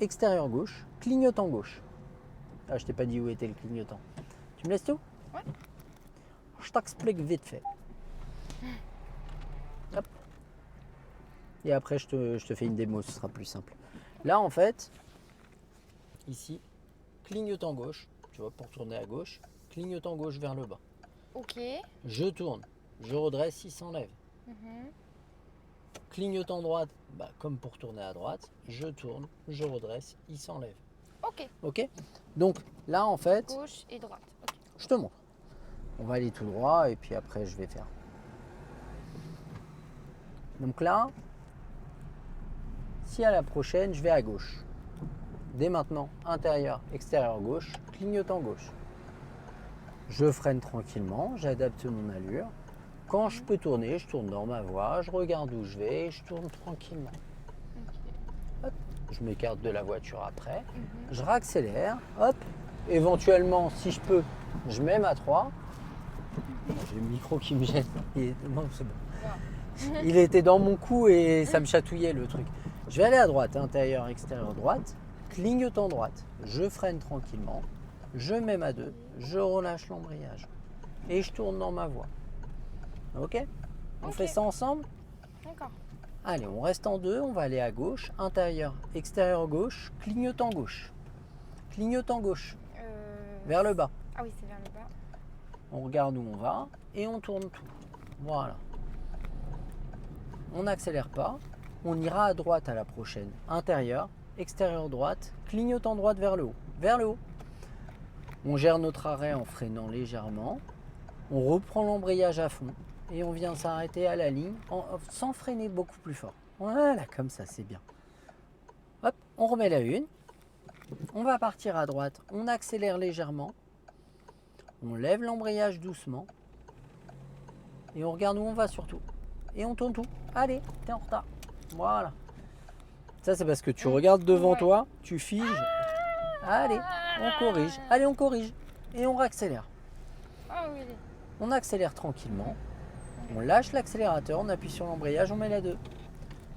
extérieur gauche, clignotant gauche. Ah, je t'ai pas dit où était le clignotant. Tu me laisses tout? Ouais. Je t'explique vite fait. Hop. Et après, je te fais une démo, ce sera plus simple. Là, en fait, ici, clignotant gauche, tu vois, pour tourner à gauche, clignotant gauche vers le bas. Ok. Je tourne, je redresse, il s'enlève. Mhm. Clignotant droite, bah, comme pour tourner à droite, je tourne, je redresse, il s'enlève. Ok. Ok? Donc là, en fait, Gauche et droite. Ok. je te montre. On va aller tout droit et puis après je vais faire. Donc là, si à la prochaine, je vais à gauche. Dès maintenant, intérieur, extérieur gauche, clignotant gauche. Je freine tranquillement, j'adapte mon allure. Quand je peux tourner, je tourne dans ma voie, je regarde où je vais, je tourne tranquillement. Ok. Hop, je m'écarte de la voiture après, Mhm. je réaccélère, hop, éventuellement, si je peux, je mets ma 3. J'ai le micro qui me gêne. Non, c'est bon. Voilà. Il était dans mon cou et ça me chatouillait le truc. Je vais aller à droite, intérieur, extérieur, droite, clignotant droite. Je freine tranquillement, je mets ma 2, je relâche l'embrayage et je tourne dans ma voie. Ok? On Ok. fait ça ensemble? D'accord. Allez, on reste en 2, on va aller à gauche, intérieur, extérieur gauche, clignotant gauche. Clignotant gauche, vers le bas. Ah oui, c'est vers le bas. On regarde où on va et on tourne tout. Voilà. On n'accélère pas, on ira à droite à la prochaine. Intérieur, extérieur droite, clignotant droite vers le haut. Vers le haut. On gère notre arrêt en freinant légèrement. On reprend l'embrayage à fond et on vient s'arrêter à la ligne sans freiner beaucoup plus fort. Voilà, comme ça, c'est bien. Hop, on remet la une. On va partir à droite. On accélère légèrement. On lève l'embrayage doucement. Et on regarde où on va surtout. Et on tourne tout. Allez, t'es en retard. Voilà. Ça, c'est parce que tu regardes devant toi, tu figes. Allez, on corrige. Allez, on corrige. Et on réaccélère. Ah oui. On accélère tranquillement. On lâche l'accélérateur, on appuie sur l'embrayage, on met la 2.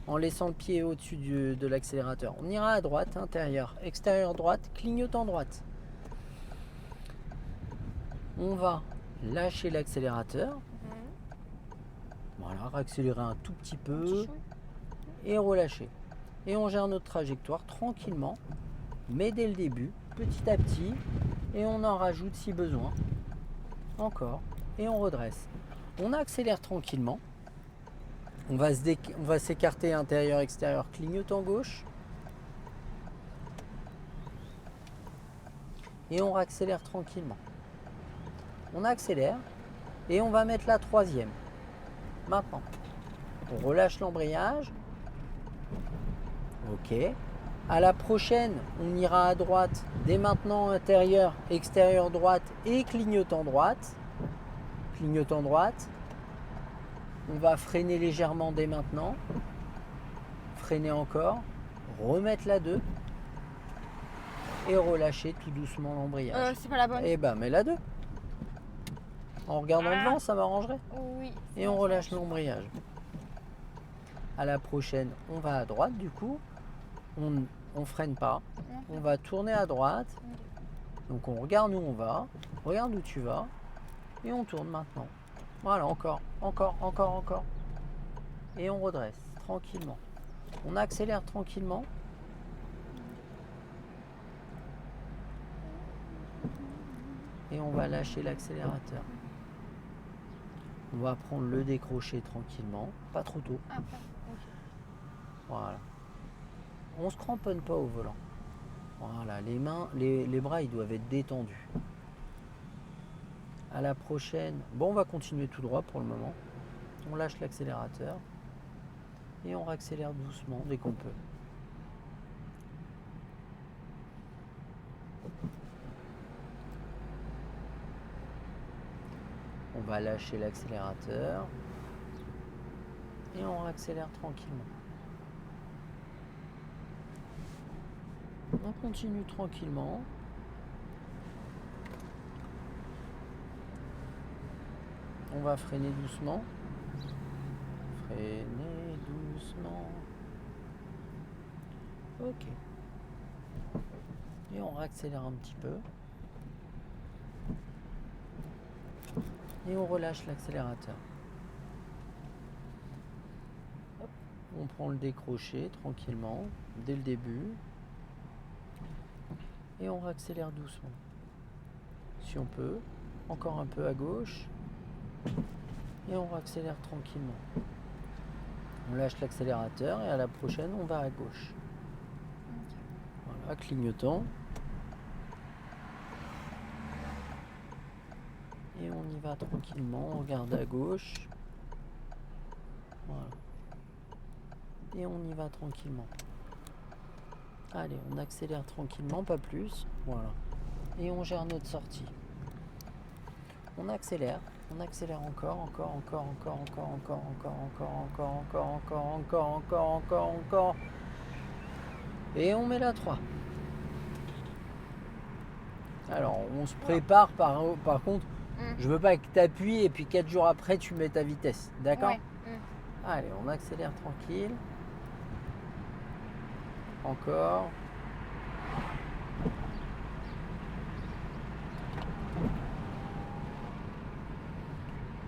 En laissant le pied au-dessus de l'accélérateur. On ira à droite, intérieur, extérieur droite, clignotant droite. On va lâcher l'accélérateur. Voilà, réaccélérer un tout petit peu et relâcher. Et on gère notre trajectoire tranquillement, mais dès le début, petit à petit, et on en rajoute si besoin. Encore, et on redresse. On accélère tranquillement. On va s'écarter intérieur, extérieur, clignotant gauche. Et on réaccélère tranquillement. On accélère et on va mettre la 3e. Maintenant, on relâche l'embrayage. Ok. À la prochaine, on ira à droite. Dès maintenant, intérieur, extérieur droite et clignotant droite. Clignotant droite. On va freiner légèrement dès maintenant. Freiner encore. Remettre la 2. Et relâcher tout doucement l'embrayage. C'est pas la bonne. Et bah, mets la 2. En regardant devant, ça m'arrangerait. Oui. Et on relâche l'embrayage. À la prochaine, on va à droite du coup. On freine pas. On va tourner à droite. Donc on regarde où on va. Regarde où tu vas. Et on tourne maintenant. Voilà, encore. Et on redresse tranquillement. On accélère tranquillement. Et on va lâcher l'accélérateur. On va prendre le décroché tranquillement. Pas trop tôt. Voilà. On se cramponne pas au volant. Voilà, les mains, les bras, ils doivent être détendus. À la prochaine. Bon, on va continuer tout droit pour le moment. On lâche l'accélérateur. Et on réaccélère doucement dès qu'on peut. On va lâcher l'accélérateur. Et on réaccélère tranquillement. On continue tranquillement. On va freiner doucement. Freiner doucement. Ok. Et on réaccélère un petit peu. Et on relâche l'accélérateur. On prend le décroché tranquillement, dès le début. Et on réaccélère doucement. Si on peut, encore un peu à gauche. Et on réaccélère tranquillement. On lâche l'accélérateur et à la prochaine, on va à gauche. Voilà, clignotant. Et on y va tranquillement, on regarde à gauche. Voilà. Et on y va tranquillement. Allez, on accélère tranquillement, pas plus. Voilà. Et on gère notre sortie. On accélère encore, encore. Et on met la 3. Alors, on se prépare par contre. Je veux pas que tu appuies et puis 4 jours après, tu mets ta vitesse. D'accord? Ouais. Allez, on accélère tranquille. Encore.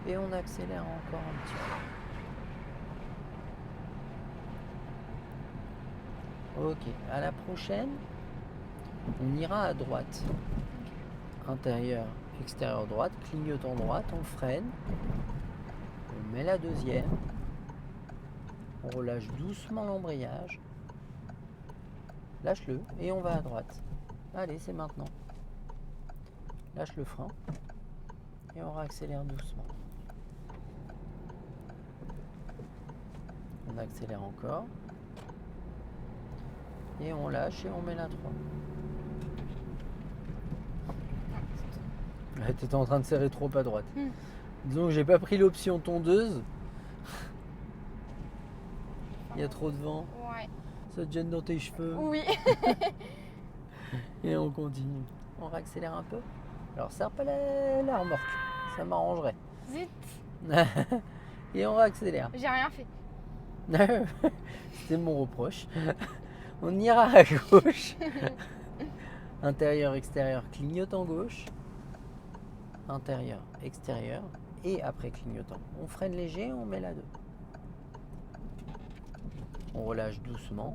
Et on accélère encore un petit peu. Ok, à la prochaine, on ira à droite. Intérieur, extérieur droite, clignotant droite, on freine. On met la deuxième. On relâche doucement l'embrayage. Lâche-le et on va à droite. Allez, c'est maintenant. Lâche le frein et on réaccélère doucement. On accélère encore. Et on lâche et on met la 3. Ouais, t'étais en train de serrer trop à droite. Disons que j'ai pas pris l'option tondeuse. Il y a trop de vent. Ouais. Ça te gêne dans tes cheveux. Oui. Et on continue. On réaccélère un peu. Alors serre pas la remorque. Ça m'arrangerait. Zut. Et on réaccélère. J'ai rien fait. C'était mon reproche. On ira à gauche. Intérieur, extérieur, clignotant gauche. Intérieur, extérieur. Et après clignotant. On freine léger, on met la 2. On relâche doucement.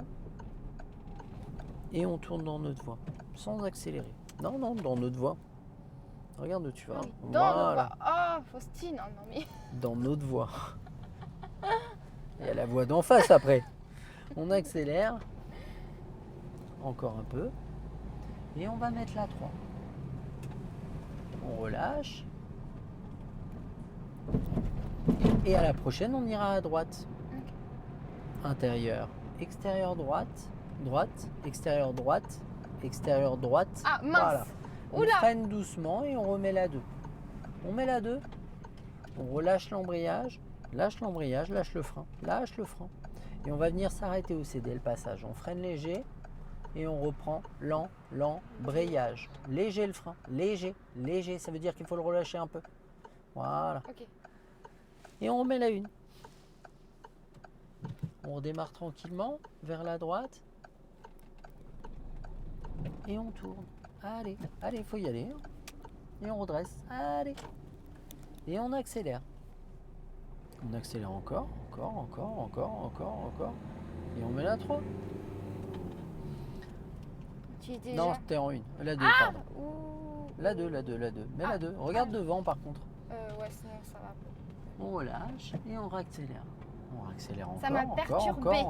Et on tourne dans notre voie. Sans accélérer. Non, dans notre voie. Regarde où tu vas. Dans notre voie. Oh, Faustine. Non, mais... Dans notre voie. Il y a la voie d'en face après. On accélère. Encore un peu. Et on va mettre la 3. On relâche. Et à la prochaine, on ira à droite. Intérieur, extérieur droite, droite, extérieur droite, extérieur droite. Ah, mince. Voilà. On Oula. freine doucement et on remet la 2. On met la 2. On relâche l'embrayage. Lâche l'embrayage, lâche le frein. Lâche le frein. Et on va venir s'arrêter au CD le passage. On freine léger. Et on reprend l'embrayage. Léger le frein. Léger. Ça veut dire qu'il faut le relâcher un peu. Voilà. Ok. Et on remet la 1. On redémarre tranquillement vers la droite. Et on tourne. Allez, il faut y aller. Et on redresse. Allez. Et on accélère. On accélère encore. Et on met la 3. Tu es déjà... Non, t'es en 1. La 2, pardon. Ouh. La 2. Mets la 2. Regarde devant par contre. Ouais, sinon ça va. On relâche et on réaccélère. On réaccélère encore. Ça m'a perturbé.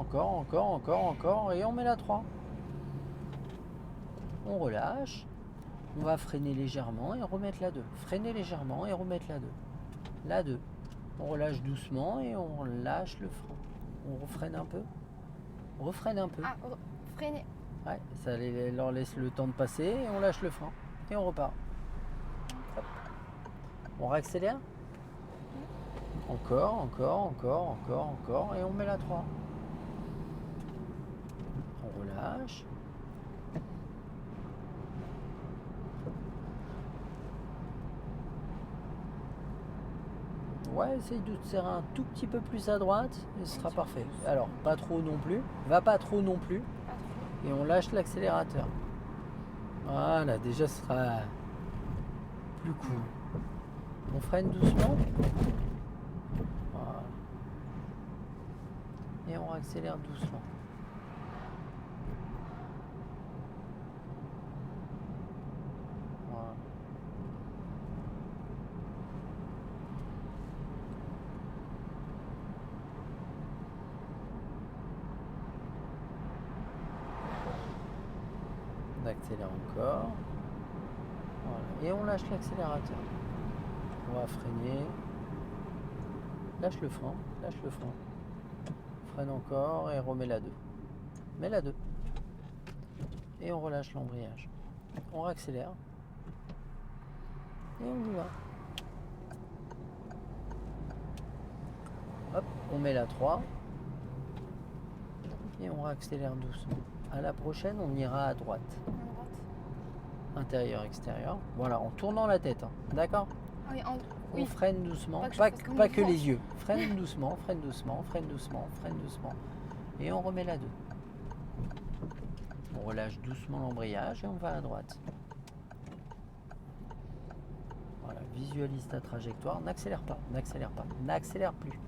Encore. Et on met la 3. On relâche. On va freiner légèrement et remettre la 2. Freiner légèrement et remettre la 2. La 2. On relâche doucement et on lâche le frein. On refreine un peu. Refreine un peu. Ah, freiner. Ouais, ça leur laisse le temps de passer et on lâche le frein. Et on repart. Hop. On réaccélère. Encore. Et on met la 3. On relâche. Ouais, essaye de te serrer un tout petit peu plus à droite et ce sera parfait. Alors, pas trop non plus. Va pas trop non plus. Et on lâche l'accélérateur. Voilà, déjà ce sera plus cool. On freine doucement. Voilà. Et on accélère doucement. Voilà. On accélère encore. Voilà. Et on lâche l'accélérateur. On va freiner. Lâche le frein, lâche le frein. Freine encore et remets la 2. Mets la 2. Et on relâche l'embrayage. On réaccélère. Et on y va. Hop, on met la 3. Et on réaccélère doucement. À la prochaine, on ira à droite. À droite. Intérieur, extérieur. Voilà, en tournant la tête. Hein. D'accord? Oui, On freine doucement. Pas que je Pas, fasse comme pas une que vache. les yeux. Freine doucement, freine doucement, freine doucement, freine doucement. Et on remet la 2. On relâche doucement l'embrayage et on va à droite. Voilà, visualise ta trajectoire. N'accélère pas, n'accélère pas, n'accélère plus.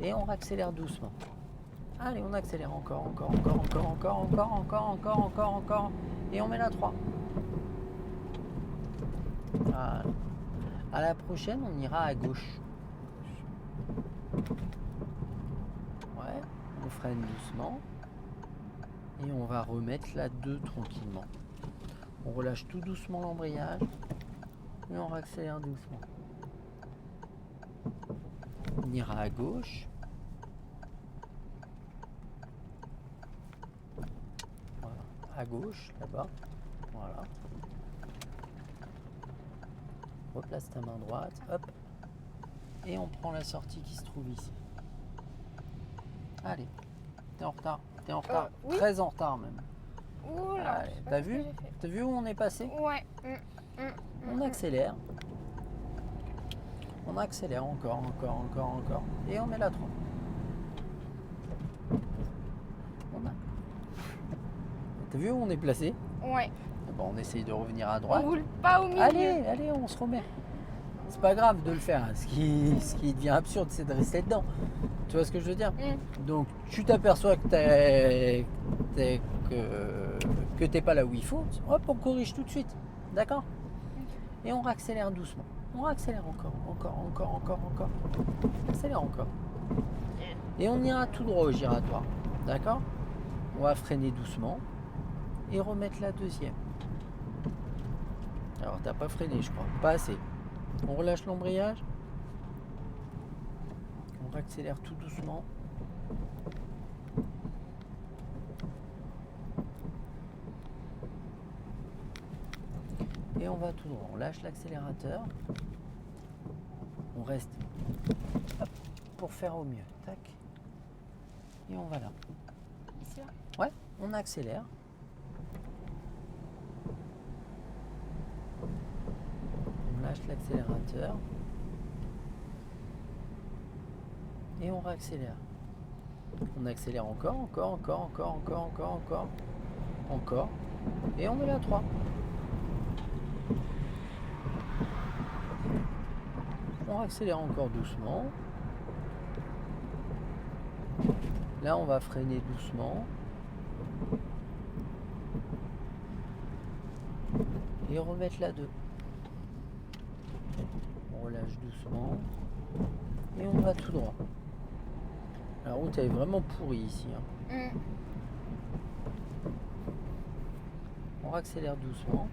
Et on réaccélère doucement. Allez, on accélère encore. Et on met la 3. Voilà. À la prochaine, on ira à gauche. Ouais, on freine doucement. Et on va remettre la 2 tranquillement. On relâche tout doucement l'embrayage. Et on réaccélère doucement. On ira à gauche. Voilà. À gauche, là-bas. Voilà. Replace ta main droite. Hop. Et on prend la sortie qui se trouve ici. Allez. T'es en retard. T'es en retard. Oui. Très en retard même. Oula, Allez, je sais pas t'as ce que vu? j'ai fait. T'as vu où on est passé? Ouais. On accélère. On accélère encore. Et on met la 3. T'as vu où on est placé? Ouais. Bon, on essaye de revenir à On droite. roule pas au milieu. Allez, on se remet. C'est pas grave de le faire. Ce qui devient absurde, c'est de rester dedans. Tu vois ce que je veux dire? Donc, tu t'aperçois que t'es pas là où il faut. Hop, on corrige tout de suite. D'accord? Et on réaccélère doucement. On réaccélère encore. Accélère encore. Et on ira tout droit au giratoire. D'accord? On va freiner doucement et remettre la 2e. Alors, t'as pas freiné, je crois. Pas assez. On relâche l'embrayage. On réaccélère tout doucement. Et on va tout droit. On lâche l'accélérateur. On reste hop, pour faire au mieux. Tac. Et on va là. Ici, là. Ouais, on accélère. On lâche l'accélérateur. Et on réaccélère. On accélère encore. Et on met la 3. On accélère encore doucement. Là, on va freiner doucement. Et remettre la 2. On relâche doucement. Et on va tout droit. La route elle est vraiment pourrie ici. Hein. On accélère doucement.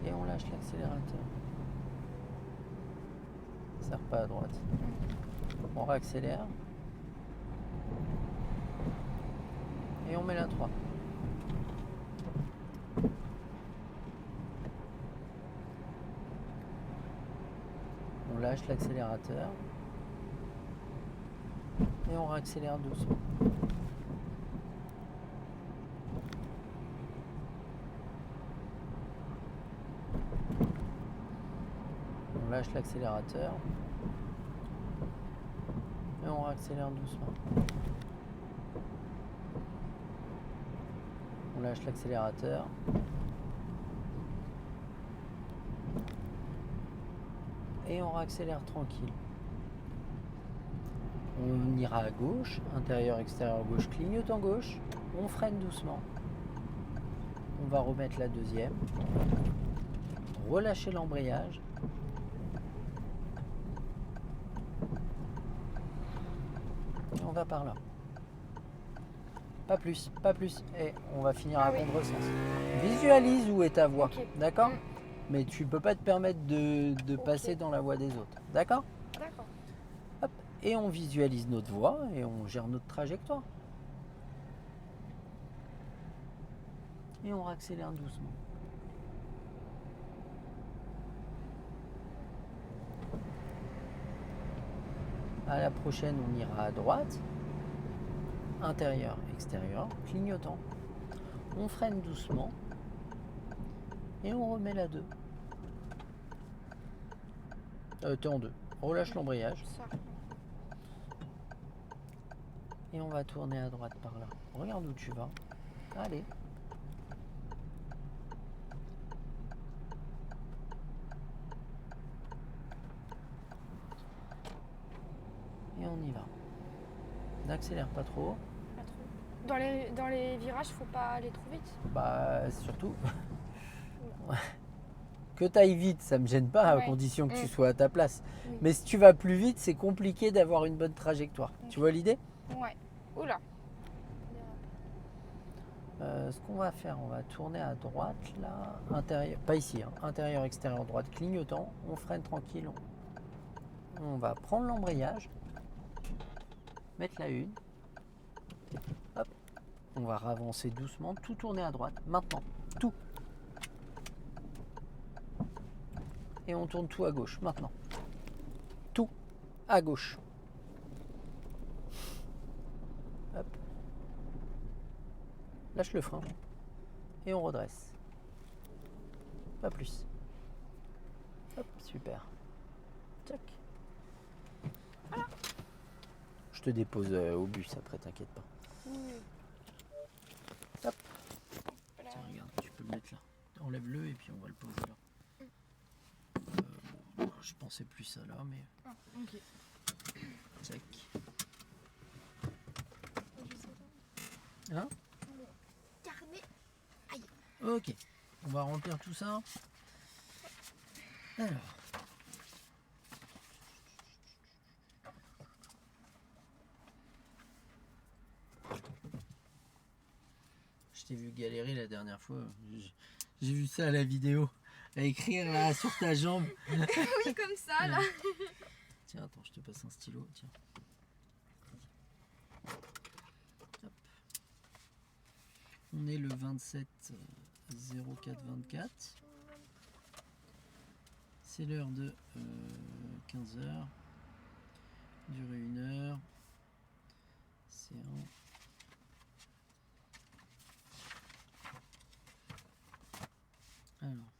Et on lâche l'accélérateur. Ça sert pas à droite. On réaccélère. Et on met la 3. On lâche l'accélérateur. Et on réaccélère doucement. On lâche l'accélérateur. Et on réaccélère doucement. On lâche l'accélérateur. Et on réaccélère tranquille. On ira à gauche, intérieur, extérieur, gauche, clignotant gauche. On freine doucement. On va remettre la 2e. Relâcher l'embrayage. Et on va par là. Pas plus, pas plus. Et on va finir Ah à oui. contresens. Visualise où est ta voie, Ok. d'accord? Mais tu peux pas te permettre de Ok. passer dans la voie des autres, d'accord? D'accord. Hop. Et on visualise notre voie et on gère notre trajectoire. Et on accélère doucement. À la prochaine, on ira à droite. Intérieur, extérieur, clignotant. On freine doucement. Et on remet la 2. T'es en 2. Relâche l'embrayage. Ça. Et on va tourner à droite par là. Regarde où tu vas. Allez. Et on y va. N'accélère pas trop. Pas trop. Dans les virages, faut pas aller trop vite. Bah surtout que tu ailles vite, ça me gêne pas à Ouais. condition que tu sois à ta place. Oui. Mais si tu vas plus vite, c'est compliqué d'avoir une bonne trajectoire. Ok. Tu vois l'idée? Ouais. Oula. Ce qu'on va faire, on va tourner à droite là, intérieur, pas ici, hein, intérieur, extérieur, droite, clignotant. On freine tranquille. On va prendre l'embrayage, mettre la 1. Hop. On va ravancer doucement, tout tourner à droite. Maintenant, tout. Et on tourne tout à gauche. Maintenant, tout à gauche. Hop. Lâche le frein. Et on redresse. Pas plus. Hop, super. Tac. Voilà. Je te dépose au bus après, t'inquiète pas. Oui. Hop. Voilà. Tiens, regarde, tu peux le mettre là. Enlève-le et puis on va le poser là. Je pensais plus à là, mais Ah, ok. tac. Hein? Carnet. Ok. On va remplir tout ça. Alors. Je t'ai vu galérer la dernière fois. J'ai vu ça à la vidéo. À écrire là sur ta jambe. Oui, comme ça, là. Tiens, attends, je te passe un stylo. Tiens. Hop. On est le 27 04 24. C'est l'heure de 15h. Durer 1 heure. C'est un. Alors.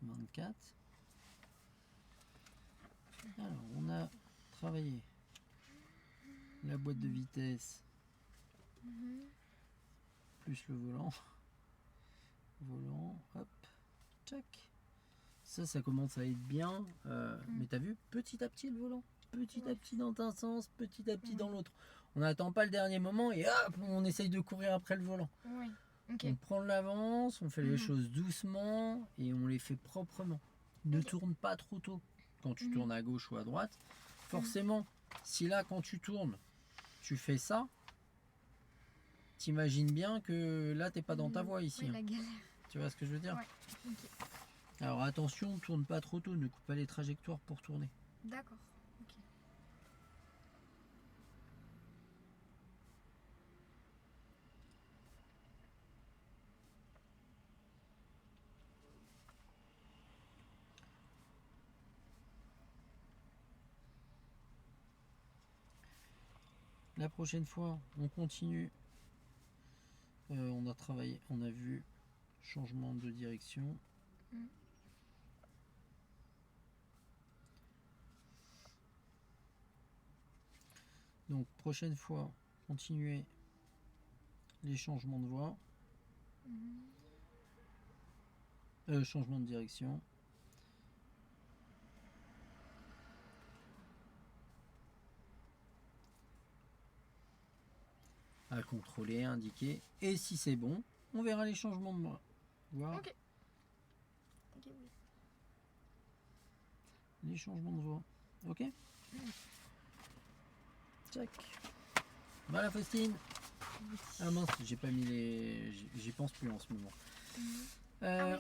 24. Alors, on a travaillé la boîte de vitesse plus le volant. Volant, hop, tchac. Ça commence à être bien. Mais t'as vu, petit à petit le volant. Petit à petit dans un sens, petit à petit dans l'autre. On n'attend pas le dernier moment et hop, on essaye de courir après le volant. Oui. Ok. On prend de l'avance, on fait les choses doucement et on les fait proprement. Ne tourne pas trop tôt quand tu tournes à gauche ou à droite. Forcément, si là quand tu tournes, tu fais ça, t'imagines bien que là t'es pas dans ta voie ici. Oui, hein. la galère. Tu vois ce que je veux dire? Ouais. Ok. Alors attention, tourne pas trop tôt, ne coupe pas les trajectoires pour tourner. D'accord. Ok. La prochaine fois, on continue. On a travaillé, on a vu changement de direction. Donc prochaine fois, continuer les changements de voie. Changement de direction. À contrôler, indiquer. Et si c'est bon, on verra les changements de voie. Voir Ok. Ok, oui. les changements de voie. Ok? Check. Voilà Faustine. Ah mince, j'ai pas mis les... J'y pense plus en ce moment.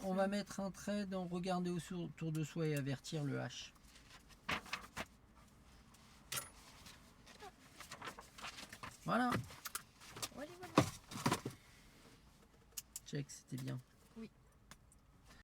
On va mettre un trait dans regarder autour de soi et avertir le H. Voilà. Check, c'était bien.